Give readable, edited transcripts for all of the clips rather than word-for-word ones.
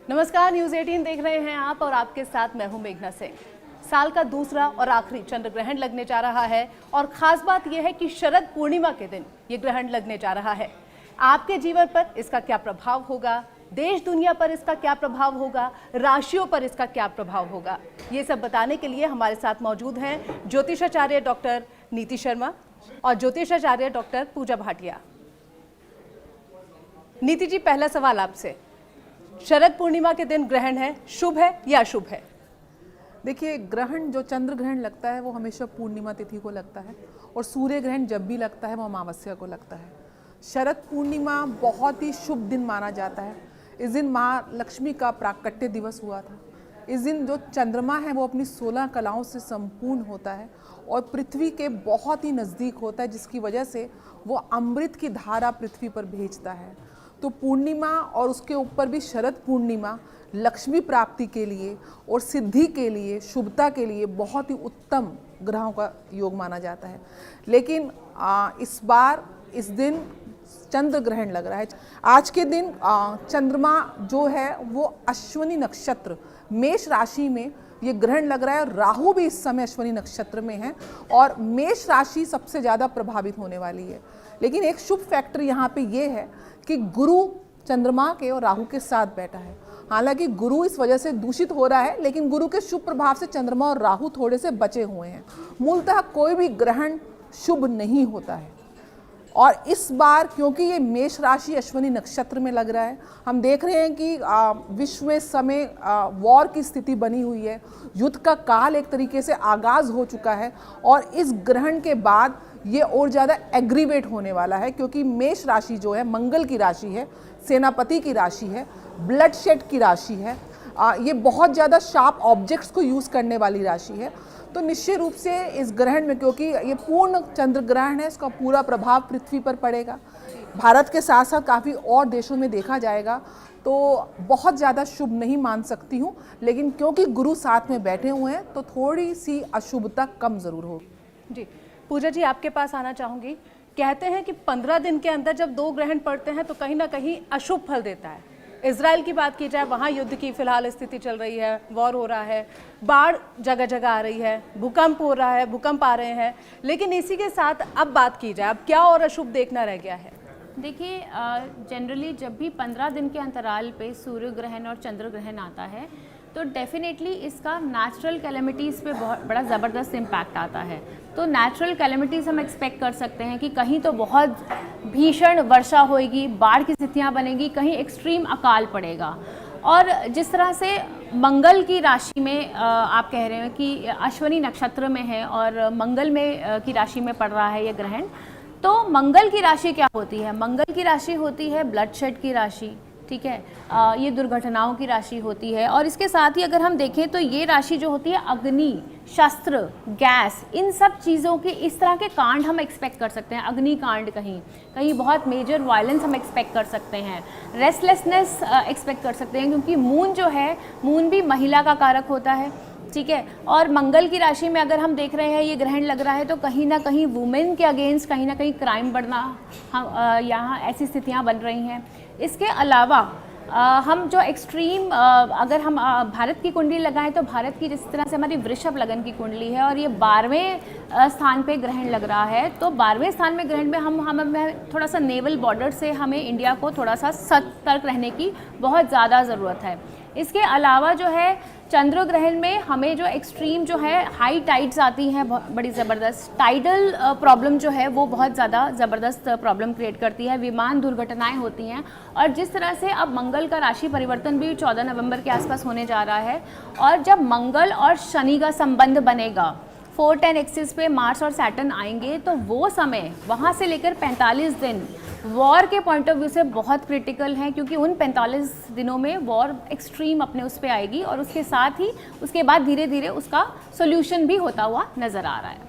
नमस्कार, न्यूज़ 18 देख रहे हैं आप और आपके साथ मैं हूं मेघना सिंह। साल का दूसरा और आखिरी चंद्र ग्रहण लगने जा रहा है और खास बात यह है कि शरद पूर्णिमा के दिन ये ग्रहण लगने जा रहा है। आपके जीवन पर इसका क्या प्रभाव होगा, देश दुनिया पर इसका क्या प्रभाव होगा, राशियों पर इसका क्या प्रभाव होगा, ये सब बताने के लिए हमारे साथ मौजूद हैं ज्योतिषाचार्य डॉक्टर नीति शर्मा और ज्योतिषाचार्य डॉक्टर पूजा भाटिया। नीति जी, पहला सवाल आपसे, शरद पूर्णिमा के दिन ग्रहण है, शुभ है या अशुभ है? देखिए, ग्रहण जो चंद्र ग्रहण लगता है वो हमेशा पूर्णिमा तिथि को लगता है और सूर्य ग्रहण जब भी लगता है वो अमावस्या को लगता है। शरद पूर्णिमा बहुत ही शुभ दिन माना जाता है। इस दिन माँ लक्ष्मी का प्राकट्य दिवस हुआ था। इस दिन जो चंद्रमा है वो अपनी 16 कलाओं से संपूर्ण होता है और पृथ्वी के बहुत ही नज़दीक होता है, जिसकी वजह से वो अमृत की धारा पृथ्वी पर भेजता है। तो पूर्णिमा और उसके ऊपर भी शरद पूर्णिमा लक्ष्मी प्राप्ति के लिए और सिद्धि के लिए, शुभता के लिए बहुत ही उत्तम ग्रहों का योग माना जाता है। लेकिन इस बार इस दिन चंद्र ग्रहण लग रहा है। आज के दिन चंद्रमा जो है वो अश्विनी नक्षत्र मेष राशि में ये ग्रहण लग रहा है। राहु भी इस समय अश्विनी नक्षत्र में है और मेष राशि सबसे ज़्यादा प्रभावित होने वाली है। लेकिन एक शुभ फैक्टर यहाँ पे ये है कि गुरु चंद्रमा के और राहु के साथ बैठा है। हालांकि गुरु इस वजह से दूषित हो रहा है, लेकिन गुरु के शुभ प्रभाव से चंद्रमा और राहु थोड़े से बचे हुए हैं। मूलतः कोई भी ग्रहण शुभ नहीं होता है। और इस बार क्योंकि ये मेष राशि अश्विनी नक्षत्र में लग रहा है, हम देख रहे हैं कि विश्व में समय वॉर की स्थिति बनी हुई है। युद्ध का काल एक तरीके से आगाज़ हो चुका है और इस ग्रहण के बाद ये और ज़्यादा एग्रीवेट होने वाला है, क्योंकि मेष राशि जो है मंगल की राशि है, सेनापति की राशि है, ब्लड शेड की राशि है। ये बहुत ज़्यादा शार्प ऑब्जेक्ट्स को यूज़ करने वाली राशि है। तो निश्चित रूप से इस ग्रहण में, क्योंकि ये पूर्ण चंद्र ग्रहण है, इसका पूरा प्रभाव पृथ्वी पर पड़ेगा। भारत के साथ साथ काफ़ी और देशों में देखा जाएगा। तो बहुत ज़्यादा शुभ नहीं मान सकती हूँ, लेकिन क्योंकि गुरु साथ में बैठे हुए हैं तो थोड़ी सी अशुभता कम ज़रूर होगी। जी, पूजा जी आपके पास आना चाहूँगी। कहते हैं कि 15 दिन के अंदर जब 2 ग्रहण पड़ते हैं तो कहीं ना कहीं अशुभ फल देता है। इजराइल की बात की जाए, वहाँ युद्ध की फिलहाल स्थिति चल रही है, वॉर हो रहा है, बाढ़ जगह जगह आ रही है, भूकंप हो रहा है, भूकंप आ रहे हैं। लेकिन इसी के साथ अब बात की जाए, अब क्या और अशुभ देखना रह गया है? देखिए, जनरली जब भी 15 दिन के अंतराल पे सूर्य ग्रहण और चंद्र ग्रहण आता है तो डेफिनेटली इसका नेचुरल कैलेमिटीज़ पे बहुत बड़ा ज़बरदस्त इम्पैक्ट आता है। तो नेचुरल कैलेमिटीज़ हम एक्सपेक्ट कर सकते हैं कि कहीं तो बहुत भीषण वर्षा होएगी, बाढ़ की स्थितियाँ बनेगी, कहीं एक्सट्रीम अकाल पड़ेगा। और जिस तरह से मंगल की राशि में आप कह रहे हैं कि अश्विनी नक्षत्र में है और मंगल में की राशि में पड़ रहा है ये ग्रहण, तो मंगल की राशि क्या होती है? मंगल की राशि होती है ब्लड शेड की राशि, ठीक है। ये दुर्घटनाओं की राशि होती है। और इसके साथ ही अगर हम देखें तो ये राशि जो होती है अग्नि, शस्त्र, गैस, इन सब चीज़ों के इस तरह के कांड हम एक्सपेक्ट कर सकते हैं। अग्नि कांड, कहीं कहीं बहुत मेजर वायलेंस हम एक्सपेक्ट कर सकते हैं। रेस्टलेसनेस एक्सपेक्ट कर सकते हैं, क्योंकि मून जो है, मून भी महिला का कारक होता है, ठीक है। और मंगल की राशि में अगर हम देख रहे हैं ये ग्रहण लग रहा है तो कहीं ना कहीं वुमेन के अगेंस्ट कहीं ना कहीं क्राइम बढ़ना, हम यहाँ ऐसी स्थितियाँ बन रही हैं। इसके अलावा हम जो एक्सट्रीम अगर हम भारत की कुंडली लगाएं तो भारत की जिस तरह से हमारी वृषभ लगन की कुंडली है और ये 12वें स्थान पे ग्रहण लग रहा है, तो 12वें स्थान में ग्रहण में हमें थोड़ा सा नेवल बॉर्डर से हमें इंडिया को थोड़ा सा सतर्क रहने की बहुत ज़्यादा ज़रूरत है। इसके अलावा जो है चंद्र ग्रहण में हमें जो एक्सट्रीम जो है हाई टाइड्स आती हैं, बड़ी ज़बरदस्त टाइडल प्रॉब्लम जो है वो बहुत ज़्यादा ज़बरदस्त प्रॉब्लम क्रिएट करती है। विमान दुर्घटनाएं होती हैं। और जिस तरह से अब मंगल का राशि परिवर्तन भी 14 नवंबर के आसपास होने जा रहा है, और जब मंगल और शनि का संबंध बनेगा, 410 एक्सिस पे मार्स और सैटर्न आएंगे, तो वो समय वहाँ से लेकर 45 दिन वॉर के पॉइंट ऑफ व्यू से बहुत क्रिटिकल है, क्योंकि उन 45 दिनों में वॉर एक्सट्रीम अपने उस पर आएगी और उसके साथ ही उसके बाद धीरे धीरे उसका सोल्यूशन भी होता हुआ नज़र आ रहा है।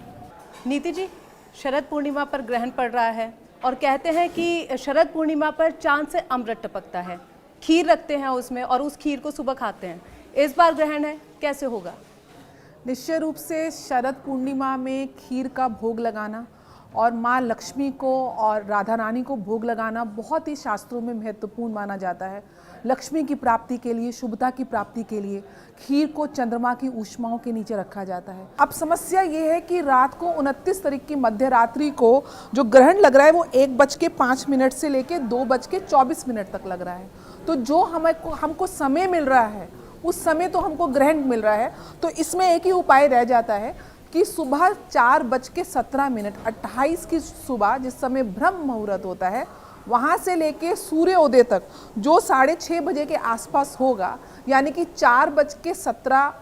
नीति जी, शरद पूर्णिमा पर ग्रहण पड़ रहा है और कहते हैं कि शरद पूर्णिमा पर चांद से अमृत टपकता है, खीर रखते हैं उसमें और उस खीर को सुबह खाते हैं। इस बार ग्रहण है, कैसे होगा? निश्चय रूप से शरद पूर्णिमा में खीर का भोग लगाना और माँ लक्ष्मी को और राधा रानी को भोग लगाना बहुत ही शास्त्रों में महत्वपूर्ण माना जाता है। लक्ष्मी की प्राप्ति के लिए, शुभता की प्राप्ति के लिए खीर को चंद्रमा की ऊष्माओं के नीचे रखा जाता है। अब समस्या ये है कि रात को 29 तारीख की मध्य रात्रि को जो ग्रहण लग रहा है वो 1:05 से लेकर 2:24 तक लग रहा है। तो जो हमको समय मिल रहा है उस समय तो हमको ग्रहण मिल रहा है, तो इसमें एक ही उपाय रह जाता है कि सुबह 4:17 28 की सुबह, जिस समय ब्रह्म मुहूर्त होता है, वहाँ से लेके सूर्योदय तक जो 6:30 बजे के आसपास होगा, यानी कि 4:17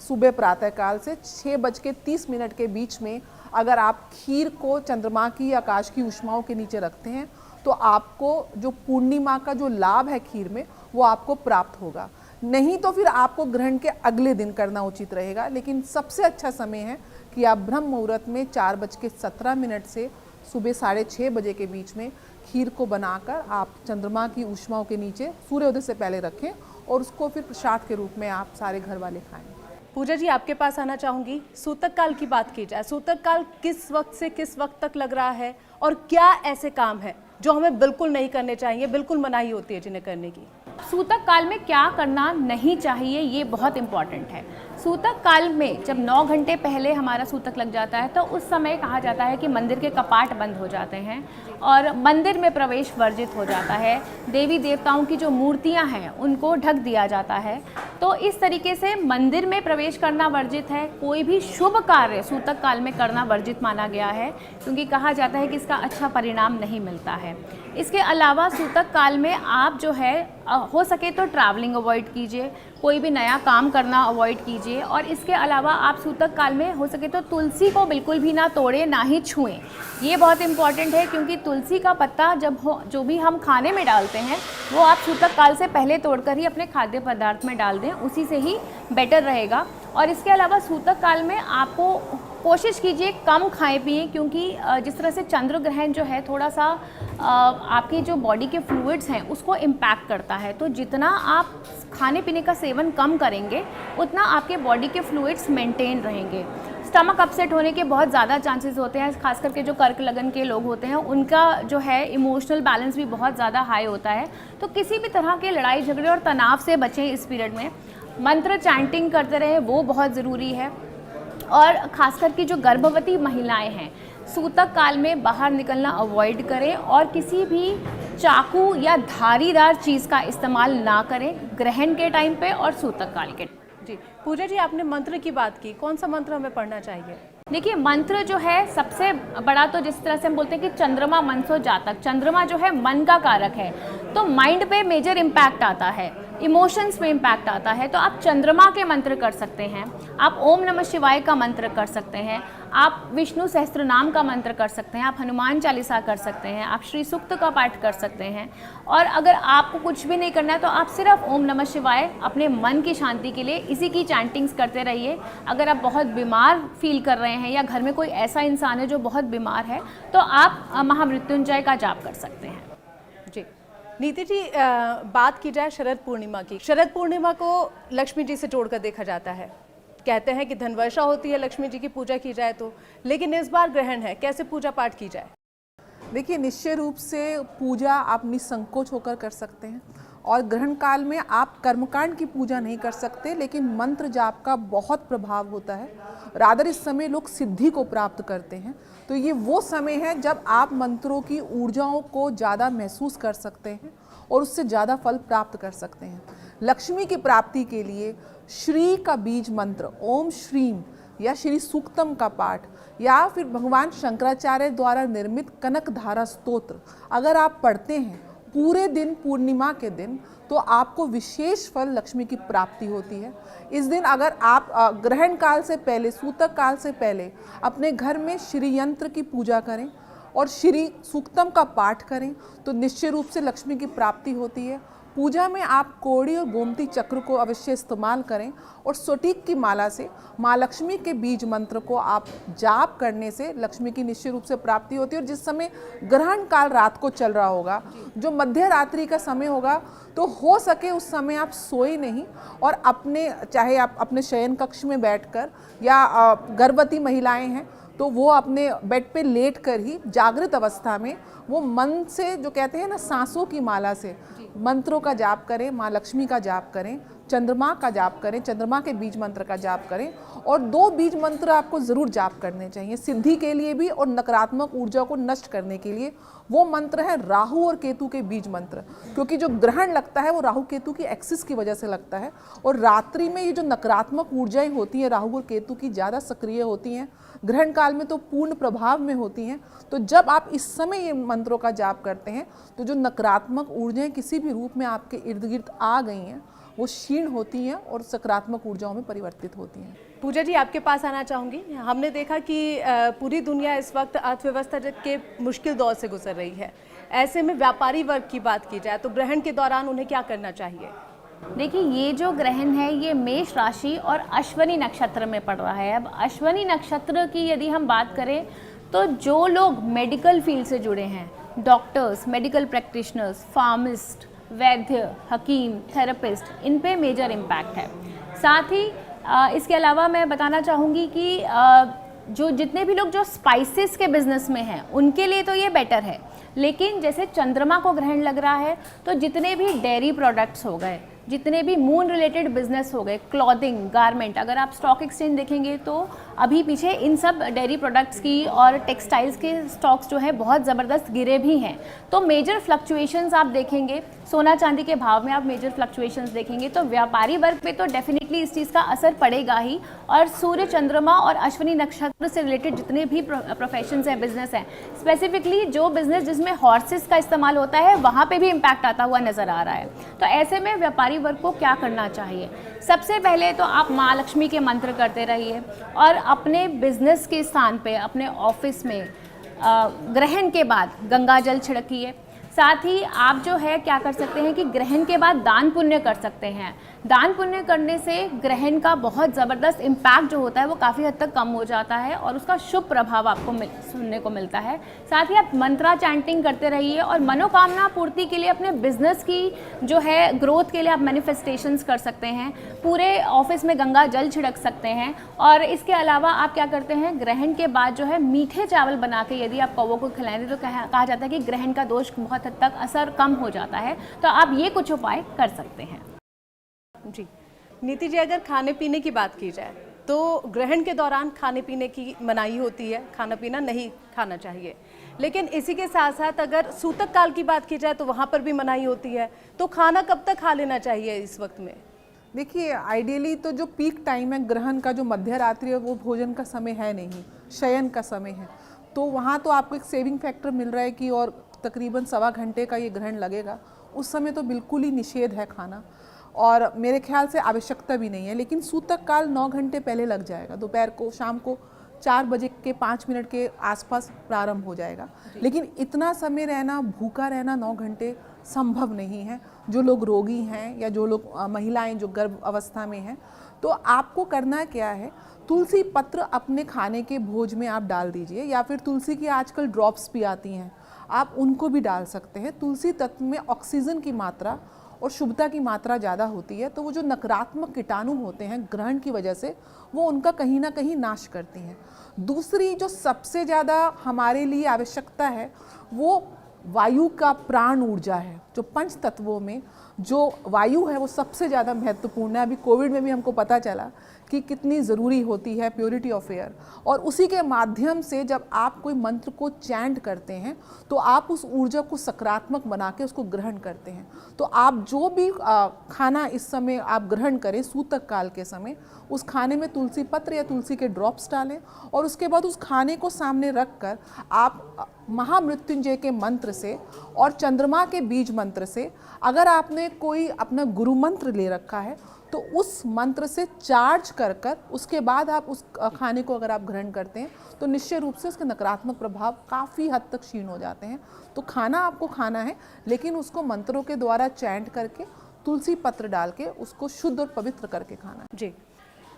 सुबह प्रातःकाल से 6:30 के बीच में अगर आप खीर को चंद्रमा की आकाश की ऊष्माओं के नीचे रखते हैं तो आपको जो पूर्णिमा का जो लाभ है खीर में वो आपको प्राप्त होगा। नहीं तो फिर आपको ग्रहण के अगले दिन करना उचित रहेगा, लेकिन सबसे अच्छा समय है कि आप ब्रह्म मुहूर्त में 4:17 से सुबह 6:30 बजे के बीच में खीर को बनाकर आप चंद्रमा की ऊष्माओं के नीचे सूर्योदय से पहले रखें और उसको फिर प्रसाद के रूप में आप सारे घर वाले खाएं। पूजा जी, आपके पास आना चाहूँगी। सूतक काल की बात की जाए, सूतक काल किस वक्त से किस वक्त तक लग रहा है और क्या ऐसे काम है जो हमें बिल्कुल नहीं करने चाहिए, बिल्कुल मनाही होती है जिन्हें करने की? सूतक काल में क्या करना नहीं चाहिए ये बहुत इम्पॉर्टेंट है। सूतक काल में जब 9 घंटे पहले हमारा सूतक लग जाता है तो उस समय कहा जाता है कि मंदिर के कपाट बंद हो जाते हैं और मंदिर में प्रवेश वर्जित हो जाता है। देवी देवताओं की जो मूर्तियां हैं उनको ढक दिया जाता है। तो इस तरीके से मंदिर में प्रवेश करना वर्जित है। कोई भी शुभ कार्य सूतक काल में करना वर्जित माना गया है, क्योंकि कहा जाता है कि इसका अच्छा परिणाम नहीं मिलता है। इसके अलावा सूतक काल में आप जो है हो सके तो ट्रैवलिंग अवॉइड कीजिए, कोई भी नया काम करना अवॉइड कीजिए। और इसके अलावा आप सूतक काल में हो सके तो तुलसी को बिल्कुल भी ना तोड़ें, ना ही छुएं। ये बहुत इंपॉर्टेंट है, क्योंकि तुलसी का पत्ता जो भी हम खाने में डालते हैं वो आप सूतक काल से पहले तोड़कर ही अपने खाद्य पदार्थ में डाल दें, उसी से ही बेटर रहेगा। और इसके अलावा सूतक काल में आपको कोशिश कीजिए कम खाएं पिएं, क्योंकि जिस तरह से चंद्र ग्रहण जो है थोड़ा सा आपकी जो बॉडी के फ्लूइड्स हैं उसको इम्पैक्ट करता है। तो जितना आप खाने पीने का सेवन कम करेंगे उतना आपके बॉडी के फ्लूइड्स मेंटेन रहेंगे। स्टमक अपसेट होने के बहुत ज़्यादा चांसेस होते हैं, खास करके जो कर्क लगन के लोग होते हैं उनका जो है इमोशनल बैलेंस भी बहुत ज़्यादा हाई होता है। तो किसी भी तरह के लड़ाई झगड़े और तनाव से बचें इस पीरियड में। मंत्र चैंटिंग करते रहें, वो बहुत ज़रूरी है। और ख़ास करके जो गर्भवती महिलाएं हैं सूतक काल में बाहर निकलना अवॉइड करें और किसी भी चाकू या धारीदार चीज़ का इस्तेमाल ना करें ग्रहण के टाइम पे और सूतक काल के। जी पूजा जी, आपने मंत्र की बात की, कौन सा मंत्र हमें पढ़ना चाहिए? देखिए, मंत्र जो है सबसे बड़ा तो जिस तरह से हम बोलते हैं कि चंद्रमा मनसो जातक, चंद्रमा जो है मन का कारक है, तो माइंड पे मेजर इम्पैक्ट आता है, इमोशंस पे इम्पैक्ट आता है। तो आप चंद्रमा के मंत्र कर सकते हैं, आप ओम नमः शिवाय का मंत्र कर सकते हैं, आप विष्णु सहस्त्र नाम का मंत्र कर सकते हैं, आप हनुमान चालीसा कर सकते हैं, आप श्री सूक्त का पाठ कर सकते हैं। और अगर आपको कुछ भी नहीं करना है तो आप सिर्फ ओम नमः शिवाय अपने मन की शांति के लिए इसी की चैंटिंग्स करते रहिए। अगर आप बहुत बीमार फील कर रहे हैं या घर में कोई ऐसा इंसान है जो बहुत बीमार है तो आप महामृत्युंजय का जाप कर सकते हैं। जी नीति जी, बात की जाए शरद पूर्णिमा की। शरद पूर्णिमा को लक्ष्मी जी से जोड़कर देखा जाता है, कहते हैं कि धन वर्षा होती है लक्ष्मी जी की पूजा की जाए तो, लेकिन इस बार ग्रहण है, कैसे पूजा पाठ की जाए? देखिए, निश्चय रूप से पूजा आप निसंकोच होकर कर सकते हैं और ग्रहण काल में आप कर्मकांड की पूजा नहीं कर सकते, लेकिन मंत्र जाप का बहुत प्रभाव होता है। रादर इस समय लोग सिद्धि को प्राप्त करते हैं, तो ये वो समय है जब आप मंत्रों की ऊर्जाओं को ज़्यादा महसूस कर सकते हैं और उससे ज़्यादा फल प्राप्त कर सकते हैं। लक्ष्मी की प्राप्ति के लिए श्री का बीज मंत्र ओम श्रीम या श्री सूक्तम का पाठ या फिर भगवान शंकराचार्य द्वारा निर्मित कनक धारा स्तोत्र अगर आप पढ़ते हैं पूरे दिन पूर्णिमा के दिन, तो आपको विशेष फल लक्ष्मी की प्राप्ति होती है। इस दिन अगर आप ग्रहण काल से पहले, सूतक काल से पहले अपने घर में श्री यंत्र की पूजा करें और श्री सूक्तम का पाठ करें तो निश्चय रूप से लक्ष्मी की प्राप्ति होती है। पूजा में आप कौड़ी और गोमती चक्र को अवश्य इस्तेमाल करें और सोटीक की माला से माँ लक्ष्मी के बीज मंत्र को आप जाप करने से लक्ष्मी की निश्चय रूप से प्राप्ति होती है। और जिस समय ग्रहण काल रात को चल रहा होगा, जो मध्य रात्रि का समय होगा, तो हो सके उस समय आप सोए नहीं और चाहे आप अपने शयन कक्ष में बैठकर या गर्भवती महिलाएं हैं तो वो अपने बेड पे लेट कर ही जागृत अवस्था में वो मन से, जो कहते हैं ना सांसों की माला से, मंत्रों का जाप करें, माँ लक्ष्मी का जाप करें, चंद्रमा का जाप करें, चंद्रमा के बीज मंत्र का जाप करें। और 2 बीज मंत्र आपको ज़रूर जाप करने चाहिए, सिद्धि के लिए भी और नकारात्मक ऊर्जा को नष्ट करने के लिए। वो मंत्र है राहु और केतु के बीज मंत्र, क्योंकि जो ग्रहण लगता है वो राहु केतु की एक्सिस की वजह से लगता है, और रात्रि में ये जो नकारात्मक ऊर्जाएं होती हैं राहु और केतु की ज़्यादा सक्रिय होती हैं, ग्रहण काल में तो पूर्ण प्रभाव में होती हैं। तो जब आप इस समय ये मंत्रों का जाप करते हैं तो जो नकारात्मक ऊर्जाएं किसी भी रूप में आपके इर्द गिर्द आ गई हैं वो क्षीण होती हैं और सकारात्मक ऊर्जाओं में परिवर्तित होती हैं। पूजा जी, आपके पास आना चाहूँगी। हमने देखा कि पूरी दुनिया इस वक्त अर्थव्यवस्था के मुश्किल दौर से गुजर रही है। ऐसे में व्यापारी वर्ग की बात की जाए तो ग्रहण के दौरान उन्हें क्या करना चाहिए? देखिए, ये जो ग्रहण है ये मेष राशि और अश्विनी नक्षत्र में पड़ रहा है। अब अश्विनी नक्षत्र की यदि हम बात करें तो जो लोग मेडिकल फील्ड से जुड़े हैं, डॉक्टर्स, मेडिकल प्रैक्टिशनर्स, फार्मिस्ट, वैद्य, हकीम, थेरेपिस्ट, इन पे मेजर इम्पैक्ट है। साथ ही इसके अलावा मैं बताना चाहूँगी कि जो जितने भी लोग जो स्पाइसेस के बिजनेस में हैं उनके लिए तो ये बेटर है, लेकिन जैसे चंद्रमा को ग्रहण लग रहा है तो जितने भी डेयरी प्रोडक्ट्स हो गए, जितने भी मून रिलेटेड बिजनेस हो गए, क्लॉथिंग, गारमेंट, अगर आप स्टॉक एक्सचेंज देखेंगे तो अभी पीछे इन सब डेयरी प्रोडक्ट्स की और टेक्सटाइल्स के स्टॉक्स जो है बहुत ज़बरदस्त गिरे भी हैं। तो मेजर फ्लक्चुएशंस आप देखेंगे, सोना चांदी के भाव में आप मेजर फ्लक्चुएशंस देखेंगे, तो व्यापारी वर्ग पे तो डेफिनेटली इस चीज़ का असर पड़ेगा ही। और सूर्य, चंद्रमा और अश्विनी नक्षत्र से रिलेटेड जितने भी प्रोफेशंस हैं, बिजनेस हैं, स्पेसिफिकली जो बिजनेस जिसमें हॉर्सेस का इस्तेमाल होता है वहाँ पे भी इम्पैक्ट आता हुआ नज़र आ रहा है। तो ऐसे में व्यापारी वर्ग को क्या करना चाहिए? सबसे पहले तो आप माँ लक्ष्मी के मंत्र करते रहिए और अपने बिजनेस के स्थान पे, अपने ऑफिस में ग्रहण के बाद गंगा जल छिड़किए। साथ ही आप जो है क्या कर सकते हैं कि ग्रहण के बाद दान पुण्य कर सकते हैं। दान पुण्य करने से ग्रहण का बहुत ज़बरदस्त इम्पैक्ट जो होता है वो काफ़ी हद तक कम हो जाता है और उसका शुभ प्रभाव आपको सुनने को मिलता है। साथ ही आप मंत्रा चैंटिंग करते रहिए और मनोकामना पूर्ति के लिए, अपने बिजनेस की जो है ग्रोथ के लिए आप मैनिफेस्टेशंस कर सकते हैं। पूरे ऑफिस में गंगा जल छिड़क सकते हैं। और इसके अलावा आप क्या करते हैं, ग्रहण के बाद जो है मीठे चावल बना के यदि आप कौवों को खिलाएं तो कहा जाता है कि ग्रहण का दोष बहुत हद तक असर कम हो जाता है। तो आप ये कुछ उपाय कर सकते हैं। जी नीति जी, अगर खाने पीने की बात की जाए तो ग्रहण के दौरान खाने पीने की मनाही होती है, खाना पीना नहीं खाना चाहिए, लेकिन इसी के साथ साथ अगर सूतक काल की बात की जाए तो वहाँ पर भी मनाही होती है। तो खाना कब तक खा लेना चाहिए इस वक्त में? देखिए, आइडियली तो जो पीक टाइम है ग्रहण का, जो मध्य रात्रि है, वो भोजन का समय है नहीं, शयन का समय है। तो वहाँ तो आपको एक सेविंग फैक्टर मिल रहा है कि और तकरीबन 1.25 घंटे का ये ग्रहण लगेगा, उस समय तो बिल्कुल ही निषेध है खाना और मेरे ख्याल से आवश्यकता भी नहीं है। लेकिन सूतक काल 9 घंटे पहले लग जाएगा, दोपहर को, शाम को 4 बजे के 5 मिनट के आसपास प्रारंभ हो जाएगा। लेकिन इतना समय रहना, भूखा रहना 9 घंटे संभव नहीं है। जो लोग रोगी हैं या जो लोग महिलाएं जो गर्भ अवस्था में हैं, तो आपको करना क्या है, तुलसी पत्र अपने खाने के भोज में आप डाल दीजिए, या फिर तुलसी की आजकल ड्रॉप्स भी आती हैं, आप उनको भी डाल सकते हैं। तुलसी तत्व में ऑक्सीजन की मात्रा और शुभता की मात्रा ज़्यादा होती है, तो वो जो नकारात्मक कीटाणु होते हैं ग्रहण की वजह से, वो उनका कहीं ना कहीं नाश करती हैं। दूसरी जो सबसे ज़्यादा हमारे लिए आवश्यकता है वो वायु का प्राण ऊर्जा है। जो पंच तत्वों में जो वायु है वो सबसे ज़्यादा महत्वपूर्ण है। अभी कोविड में भी हमको पता चला कि कितनी ज़रूरी होती है प्योरिटी ऑफ एयर, और उसी के माध्यम से जब आप कोई मंत्र को चैंट करते हैं तो आप उस ऊर्जा को सकारात्मक बना के उसको ग्रहण करते हैं। तो आप जो भी खाना इस समय आप ग्रहण करें सूतक काल के समय, उस खाने में तुलसी पत्र या तुलसी के ड्रॉप्स डालें और उसके बाद उस खाने को सामने रख कर आप महामृत्युंजय के मंत्र से और चंद्रमा के बीज मंत्र से, अगर आपने कोई अपना गुरु मंत्र ले रखा है तो उस मंत्र से चार्ज कर कर उसके बाद आप उस खाने को अगर आप ग्रहण करते हैं तो निश्चय रूप से उसके नकारात्मक प्रभाव काफ़ी हद तक क्षीण हो जाते हैं। तो खाना आपको खाना है, लेकिन उसको मंत्रों के द्वारा चैंट करके, तुलसी पत्र डाल के उसको शुद्ध और पवित्र करके खाना है। जी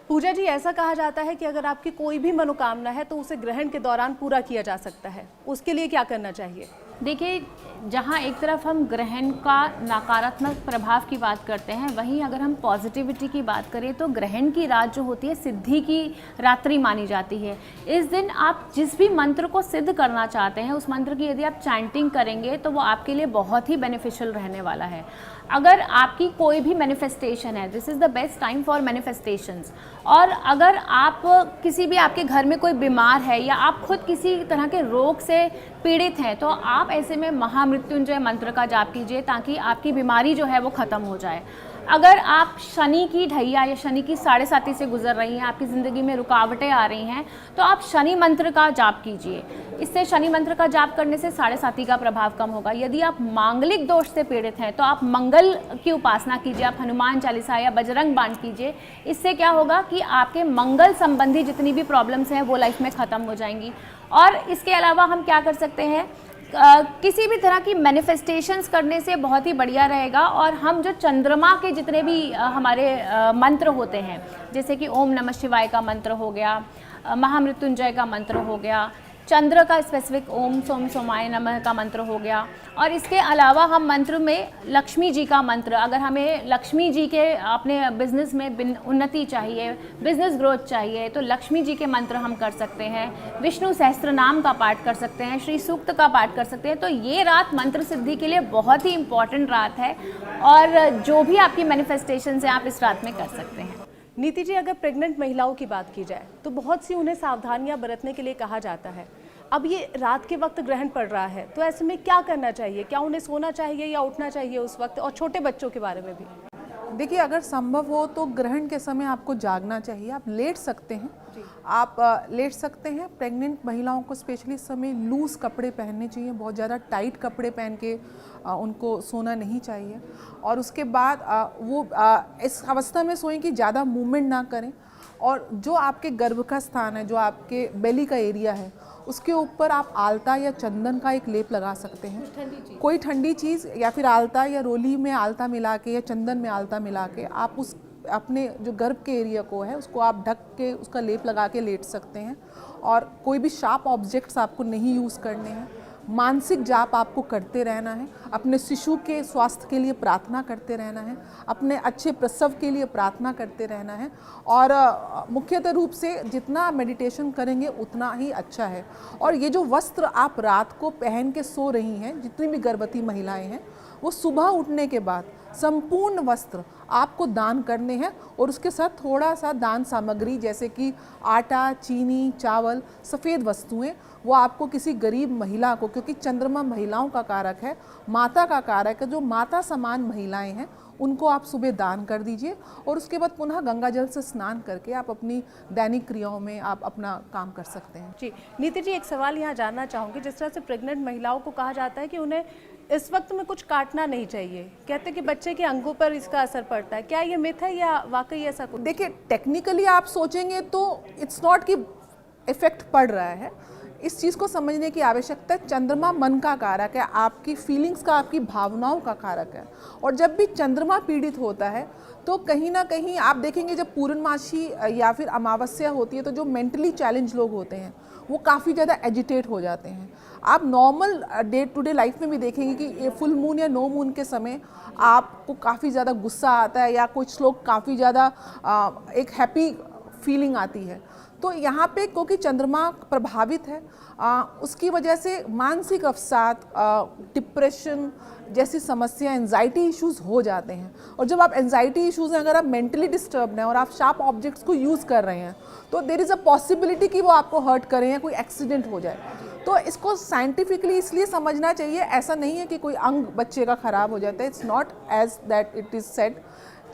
पूजा जी, ऐसा कहा जाता है कि अगर आपकी कोई भी मनोकामना है तो उसे ग्रहण के दौरान पूरा किया जा सकता है, उसके लिए क्या करना चाहिए? देखिए, जहाँ एक तरफ हम ग्रहण का नकारात्मक प्रभाव की बात करते हैं, वहीं अगर हम पॉजिटिविटी की बात करें तो ग्रहण की रात जो होती है सिद्धि की रात्रि मानी जाती है। इस दिन आप जिस भी मंत्र को सिद्ध करना चाहते हैं, उस मंत्र की यदि आप चैंटिंग करेंगे तो वो आपके लिए बहुत ही बेनिफिशियल रहने वाला है। अगर आपकी कोई भी मैनिफेस्टेशन है, this is the best time for manifestations. और अगर आप किसी भी आपके घर में कोई बीमार है या आप खुद किसी तरह के रोग से पीड़ित हैं, तो आप ऐसे में महामृत्युंजय मंत्र का जाप कीजिए ताकि आपकी बीमारी जो है वो ख़त्म हो जाए। अगर आप शनि की ढैया या शनि की 7.5 से गुजर रही हैं, आपकी ज़िंदगी में रुकावटें आ रही हैं, तो आप शनि मंत्र का जाप कीजिए। इससे शनि मंत्र का जाप करने से 7.5 का प्रभाव कम होगा। यदि आप मांगलिक दोष से पीड़ित हैं तो आप मंगल की उपासना कीजिए, आप हनुमान चालीसा या बजरंग बाण कीजिए। इससे क्या होगा कि आपके मंगल संबंधी जितनी भी प्रॉब्लम्स हैं वो लाइफ में ख़त्म हो जाएंगी। और इसके अलावा हम क्या कर सकते हैं, किसी भी तरह की मैनिफेस्टेशंस करने से बहुत ही बढ़िया रहेगा। और हम जो चंद्रमा के जितने भी हमारे मंत्र होते हैं, जैसे कि ओम नमः शिवाय का मंत्र हो गया, महामृत्युंजय का मंत्र हो गया, चंद्र का स्पेसिफिक ओम सोम सोमाय नमः का मंत्र हो गया, और इसके अलावा हम मंत्र में लक्ष्मी जी का मंत्र, अगर हमें लक्ष्मी जी के अपने बिजनेस में उन्नति चाहिए, बिजनेस ग्रोथ चाहिए, तो लक्ष्मी जी के मंत्र हम कर सकते हैं। विष्णु सहस्त्र नाम का पाठ कर सकते हैं, श्री सूक्त का पाठ कर सकते हैं। तो ये रात मंत्र सिद्धि के लिए बहुत ही इंपॉर्टेंट रात है, और जो भी आपकी मैनिफेस्टेशन है आप इस रात में कर सकते हैं। नीति जी, अगर प्रेग्नेंट महिलाओं की बात की जाए तो बहुत सी उन्हें सावधानियां बरतने के लिए कहा जाता है। अब ये रात के वक्त ग्रहण पड़ रहा है, तो ऐसे में क्या करना चाहिए? क्या उन्हें सोना चाहिए या उठना चाहिए उस वक्त? और छोटे बच्चों के बारे में भी। देखिए, अगर संभव हो तो ग्रहण के समय आपको जागना चाहिए। आप लेट सकते हैं, आप लेट सकते हैं। प्रेग्नेंट महिलाओं को स्पेशली इस समय लूज़ कपड़े पहनने चाहिए, बहुत ज़्यादा टाइट कपड़े पहन के उनको सोना नहीं चाहिए। और उसके बाद वो इस अवस्था में सोएं कि ज़्यादा मूवमेंट ना करें। और जो आपके गर्भ का स्थान है, जो आपके बेली का एरिया है, उसके ऊपर आप आलता या चंदन का एक लेप लगा सकते हैं। कोई ठंडी चीज़ या फिर आलता या रोली में आलता मिला के या चंदन में आलता मिला के आप उस अपने जो गर्भ के एरिया को है उसको आप ढक के उसका लेप लगा के लेट सकते हैं। और कोई भी शार्प ऑब्जेक्ट्स आपको नहीं यूज़ करने हैं। मानसिक जाप आपको करते रहना है, अपने शिशु के स्वास्थ्य के लिए प्रार्थना करते रहना है, अपने अच्छे प्रसव के लिए प्रार्थना करते रहना है। और मुख्यतः रूप से जितना मेडिटेशन करेंगे उतना ही अच्छा है। और ये जो वस्त्र आप रात को पहन के सो रही हैं, जितनी भी गर्भवती महिलाएं हैं, वो सुबह उठने के बाद संपूर्ण वस्त्र आपको दान करने हैं। और उसके साथ थोड़ा सा दान सामग्री जैसे कि आटा, चीनी, चावल, सफ़ेद वस्तुएं, वो आपको किसी गरीब महिला को, क्योंकि चंद्रमा महिलाओं का कारक है, माता का कारक है, जो माता समान महिलाएं हैं उनको आप सुबह दान कर दीजिए। और उसके बाद पुनः गंगा जल से स्नान करके आप अपनी दैनिक क्रियाओं में आप अपना काम कर सकते हैं। जी नीति जी, एक सवाल यहाँ जानना चाहूँगी। जिस तरह से प्रेग्नेंट महिलाओं को कहा जाता है कि उन्हें इस वक्त में कुछ काटना नहीं चाहिए, कहते हैं कि बच्चे के अंगों पर इसका असर पड़ता है, क्या ये मिथ है या वाकई ऐसा कुछ? देखिए, टेक्निकली आप सोचेंगे तो इट्स नॉट कि इफेक्ट पड़ रहा है। इस चीज़ को समझने की आवश्यकता है। चंद्रमा मन का कारक है, आपकी फीलिंग्स का, आपकी भावनाओं का कारक है। और जब भी चंद्रमा पीड़ित होता है तो कहीं ना कहीं आप देखेंगे, जब पूर्णमासी या फिर अमावस्या होती है तो जो मेंटली चैलेंज लोग होते हैं वो काफ़ी ज़्यादा एजिटेट हो जाते हैं। आप normal day to day life में भी देखेंगे कि फुल मून या नो मून के समय आपको काफ़ी ज़्यादा गुस्सा आता है, या कुछ लोग काफ़ी ज़्यादा एक हैप्पी फीलिंग आती है। तो यहाँ पे क्योंकि चंद्रमा प्रभावित है, उसकी वजह से मानसिक अवसाद, डिप्रेशन जैसी समस्या, एंजाइटी इश्यूज़ हो जाते हैं। और जब आप एंजाइटी इश्यूज़ हैं, अगर आप मेंटली डिस्टर्ब्ड हैं और आप शार्प ऑब्जेक्ट्स को यूज़ कर रहे हैं, तो देयर इज़ अ पॉसिबिलिटी कि वो आपको हर्ट करें या कोई एक्सीडेंट हो जाए। तो इसको साइंटिफिकली इसलिए समझना चाहिए। ऐसा नहीं है कि कोई अंग बच्चे का ख़राब हो जाता है, it's not as that it is said.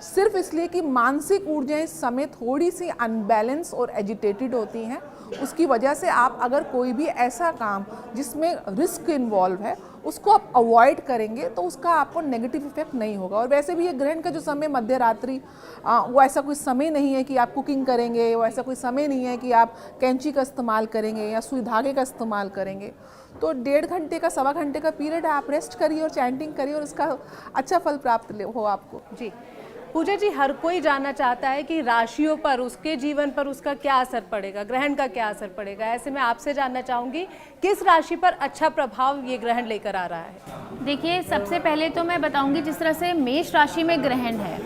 सिर्फ इसलिए कि मानसिक ऊर्जाएं इस समय थोड़ी सी अनबैलेंस और एजिटेटेड होती हैं, उसकी वजह से आप अगर कोई भी ऐसा काम जिसमें रिस्क इन्वॉल्व है उसको आप अवॉइड करेंगे तो उसका आपको नेगेटिव इफेक्ट नहीं होगा। और वैसे भी ये ग्रहण का जो समय मध्य रात्रि, वो ऐसा कोई समय नहीं है कि आप कुकिंग करेंगे, वो ऐसा कोई समय नहीं है कि आप कैंची का इस्तेमाल करेंगे या सुई धागे का इस्तेमाल करेंगे। तो 1.5 घंटे का, 1.25 घंटे का पीरियड है, आप रेस्ट करिए और चैंटिंग करिए और उसका अच्छा फल प्राप्त हो आपको। जी पूजा जी, हर कोई जानना चाहता है कि राशियों पर, उसके जीवन पर उसका क्या असर पड़ेगा, ग्रहण का क्या असर पड़ेगा। ऐसे में आपसे जानना चाहूँगी किस राशि पर अच्छा प्रभाव ये ग्रहण लेकर आ रहा है। देखिए, सबसे पहले तो मैं बताऊंगी जिस तरह से मेष राशि में ग्रहण है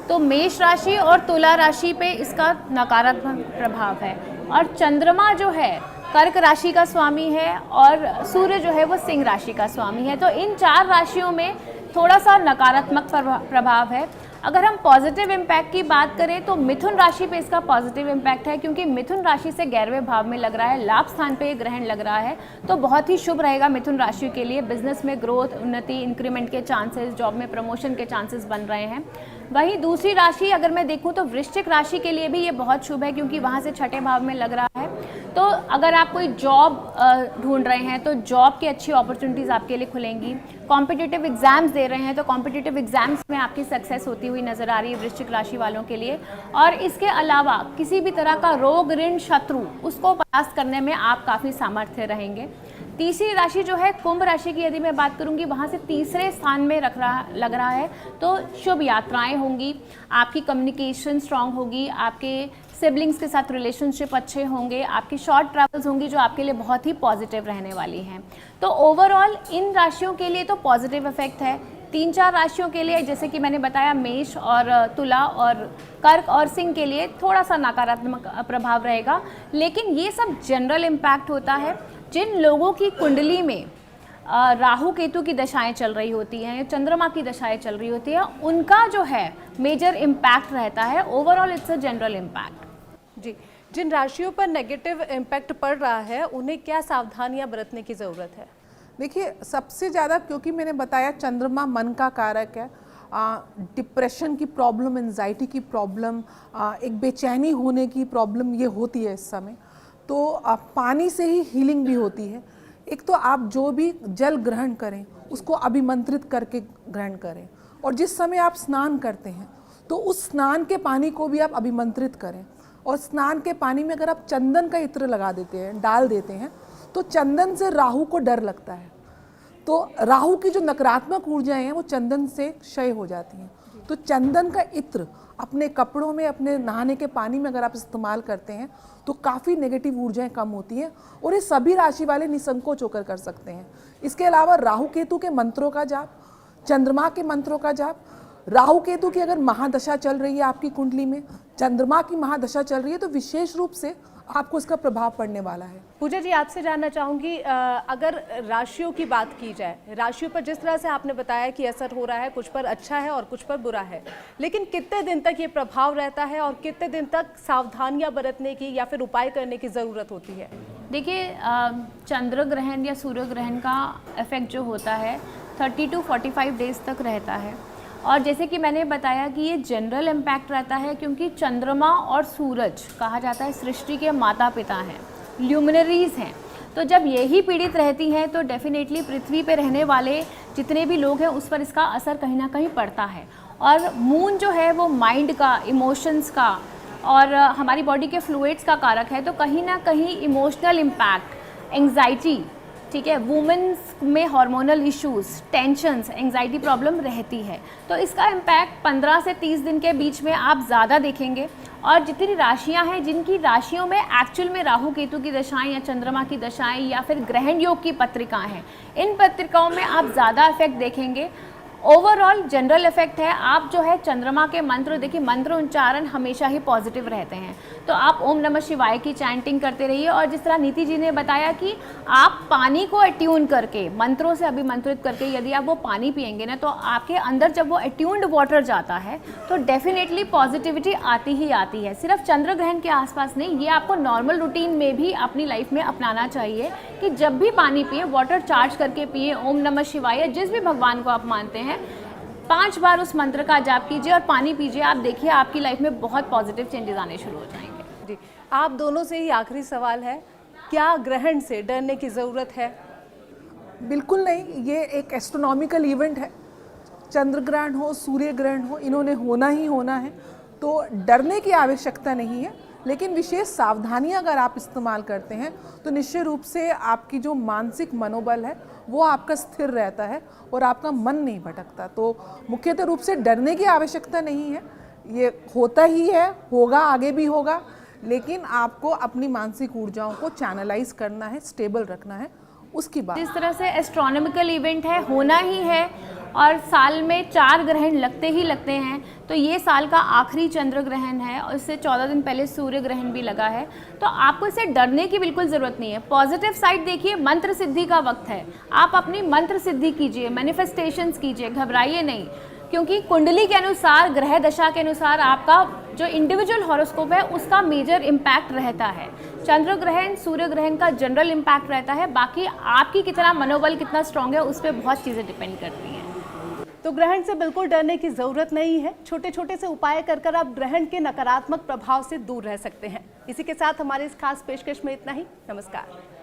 तो मेष राशि और तुला राशि पे इसका नकारात्मक प्रभाव है, और चंद्रमा जो है कर्क राशि का स्वामी है और सूर्य जो है वो सिंह राशि का स्वामी है। तो इन 4 राशियों में थोड़ा सा नकारात्मक प्रभाव है। अगर हम पॉजिटिव इम्पैक्ट की बात करें तो मिथुन राशि पे इसका पॉजिटिव इम्पैक्ट है, क्योंकि मिथुन राशि से 11वें भाव में लग रहा है, लाभ स्थान पे ग्रहण लग रहा है, तो बहुत ही शुभ रहेगा मिथुन राशि के लिए। बिजनेस में ग्रोथ, उन्नति, इंक्रीमेंट के चांसेस, जॉब में प्रमोशन के चांसेस बन रहे हैं। वहीं दूसरी राशि अगर मैं देखूं तो वृश्चिक राशि के लिए भी ये बहुत शुभ है, क्योंकि वहाँ से 6ठे भाव में लग रहा है। तो अगर आप कोई जॉब ढूंढ रहे हैं तो जॉब की अच्छी अपॉर्चुनिटीज़ आपके लिए खुलेंगी। कॉम्पिटिटिव एग्जाम्स दे रहे हैं तो कॉम्पिटिटिव एग्जाम्स में आपकी सक्सेस होती हुई नजर आ रही है वृश्चिक राशि वालों के लिए। और इसके अलावा किसी भी तरह का रोग, ऋण, शत्रु, उसको परास्त करने में आप काफ़ी सामर्थ्य रहेंगे। तीसरी राशि जो है कुंभ राशि की, यदि मैं बात करूंगी, वहाँ से तीसरे स्थान में लग रहा है, तो शुभ यात्राएं होंगी, आपकी कम्युनिकेशन स्ट्रांग होगी, आपके सिबलिंग्स के साथ रिलेशनशिप अच्छे होंगे, आपकी शॉर्ट ट्रैवल्स होंगी जो आपके लिए बहुत ही पॉजिटिव रहने वाली हैं। तो ओवरऑल इन राशियों के लिए तो पॉजिटिव इफेक्ट है। 3-4 राशियों के लिए, जैसे कि मैंने बताया, मेष और तुला और कर्क और सिंह के लिए थोड़ा सा नकारात्मक प्रभाव रहेगा, लेकिन ये सब जनरल इम्पैक्ट होता है। जिन लोगों की कुंडली में राहु केतु की दशाएं चल रही होती हैं, चंद्रमा की दशाएं चल रही होती हैं, उनका जो है मेजर इम्पैक्ट रहता है। Overall it's a general impact. जी, जिन राशियों पर नेगेटिव इम्पैक्ट पड़ रहा है उन्हें क्या सावधानियां बरतने की ज़रूरत है? देखिए, सबसे ज़्यादा, क्योंकि मैंने बताया चंद्रमा मन का कारक है, डिप्रेशन की प्रॉब्लम, एंजाइटी की प्रॉब्लम, एक बेचैनी होने की प्रॉब्लम ये होती है इस समय। तो पानी से ही हीलिंग भी होती है। एक तो आप जो भी जल ग्रहण करें उसको अभिमंत्रित करके ग्रहण करें, और जिस समय आप स्नान करते हैं तो उस स्नान के पानी को भी आप अभिमंत्रित करें। और स्नान के पानी में अगर आप चंदन का इत्र लगा देते हैं, डाल देते हैं, तो चंदन से राहु को डर लगता है, तो राहु की जो नकारात्मक ऊर्जाएं हैं वो चंदन से क्षय हो जाती हैं। तो चंदन का इत्र अपने कपड़ों में, अपने नहाने के पानी में अगर आप इस्तेमाल करते हैं तो काफ़ी नेगेटिव ऊर्जाएं कम होती हैं, और ये सभी राशि वाले निसंकोच होकर कर सकते हैं। इसके अलावा राहु केतु के मंत्रों का जाप, चंद्रमा के मंत्रों का जाप, राहु केतु की अगर महादशा चल रही है आपकी कुंडली में, चंद्रमा की महादशा चल रही है, तो विशेष रूप से आपको इसका प्रभाव पड़ने वाला है। पूजा जी, आपसे जानना चाहूँगी, अगर राशियों की बात की जाए, राशियों पर जिस तरह से आपने बताया कि असर हो रहा है, कुछ पर अच्छा है और कुछ पर बुरा है, लेकिन कितने दिन तक ये प्रभाव रहता है और कितने दिन तक सावधानियां बरतने की या फिर उपाय करने की ज़रूरत होती है? देखिए, चंद्र ग्रहण या सूर्य ग्रहण का इफेक्ट जो होता है 30 to 45 डेज तक रहता है, और जैसे कि मैंने बताया कि ये जनरल इम्पैक्ट रहता है, क्योंकि चंद्रमा और सूरज कहा जाता है सृष्टि के माता पिता हैं, ल्यूमिनरीज हैं। तो जब यही पीड़ित रहती हैं तो डेफिनेटली पृथ्वी पे रहने वाले जितने भी लोग हैं उस पर इसका असर कहीं ना कहीं पड़ता है। और मून जो है वो माइंड का, इमोशंस का और हमारी बॉडी के फ्लूइड्स का कारक है, तो कहीं ना कहीं इमोशनल इम्पैक्ट, एंग्जाइटी, ठीक है, वुमेन्स में hormonal issues, tensions, anxiety problem रहती है। तो इसका इम्पैक्ट 15 से 30 दिन के बीच में आप ज़्यादा देखेंगे। और जितनी राशियां हैं जिनकी राशियों में एक्चुअल में राहु केतु की दशाएं या चंद्रमा की दशाएं या फिर ग्रहण योग की पत्रिकाएं हैं, इन पत्रिकाओं में आप ज़्यादा इफेक्ट देखेंगे। ओवरऑल जनरल इफेक्ट है। आप जो है चंद्रमा के मंत्र, देखिए मंत्र उच्चारण हमेशा ही पॉजिटिव रहते हैं, तो आप ओम नमः शिवाय की चैंटिंग करते रहिए। और जिस तरह नीति जी ने बताया कि आप पानी को अट्यून करके, मंत्रों से अभिमंत्रित करके यदि आप वो पानी पिएंगे ना, तो आपके अंदर जब वो अट्यून्ड वाटर जाता है तो डेफिनेटली पॉजिटिविटी आती ही आती है। सिर्फ चंद्र ग्रहण के आसपास नहीं, ये आपको नॉर्मल रूटीन में भी अपनी लाइफ में अपनाना चाहिए कि जब भी पानी पिए वाटर चार्ज करके पिए, ओम नमः शिवाय, जिस भी भगवान को आप मानते हैं 5 बार उस मंत्र का जाप कीजिए और पानी पीजिए। आप देखिए आपकी लाइफ में बहुत पॉजिटिव चेंजेस आने शुरू हो जाएंगे। जी, आप दोनों से ही आखिरी सवाल है, क्या ग्रहण से डरने की ज़रूरत है? बिल्कुल नहीं, ये एक एस्ट्रोनॉमिकल इवेंट है। चंद्र ग्रहण हो, सूर्य ग्रहण हो, इन्होंने होना ही होना है, तो डरने की आवश्यकता नहीं है। लेकिन विशेष सावधानियां अगर आप इस्तेमाल करते हैं तो निश्चित रूप से आपकी जो मानसिक मनोबल है वो आपका स्थिर रहता है और आपका मन नहीं भटकता। तो मुख्यतः रूप से डरने की आवश्यकता नहीं है, ये होता ही है, होगा, आगे भी होगा, लेकिन आपको अपनी मानसिक ऊर्जाओं को चैनलाइज करना है, स्टेबल रखना है, उसकी बात। जिस तरह से एस्ट्रोनॉमिकल इवेंट है, होना ही है और साल में 4 ग्रहण लगते ही लगते हैं, तो ये साल का आखिरी चंद्र ग्रहण है और इससे 14 दिन पहले सूर्य ग्रहण भी लगा है। तो आपको इससे डरने की बिल्कुल ज़रूरत नहीं है। पॉजिटिव साइड देखिए, मंत्र सिद्धि का वक्त है, आप अपनी मंत्र सिद्धि कीजिए, मैनिफेस्टेशंस कीजिए, घबराइए नहीं, क्योंकि कुंडली के अनुसार, ग्रह दशा के अनुसार आपका जो इंडिविजुअल हॉरोस्कोप है उसका मेजर इम्पैक्ट रहता है। चंद्र ग्रहण, सूर्य ग्रहण का जनरल इम्पैक्ट रहता है, बाकी आपकी कितना मनोबल कितना स्ट्रांग है उस पर बहुत चीज़ें डिपेंड करती हैं। तो ग्रहण से बिल्कुल डरने की जरूरत नहीं है। छोटे छोटे से उपाय कर आप ग्रहण के नकारात्मक प्रभाव से दूर रह सकते हैं। इसी के साथ हमारे इस खास पेशकश में इतना ही। नमस्कार।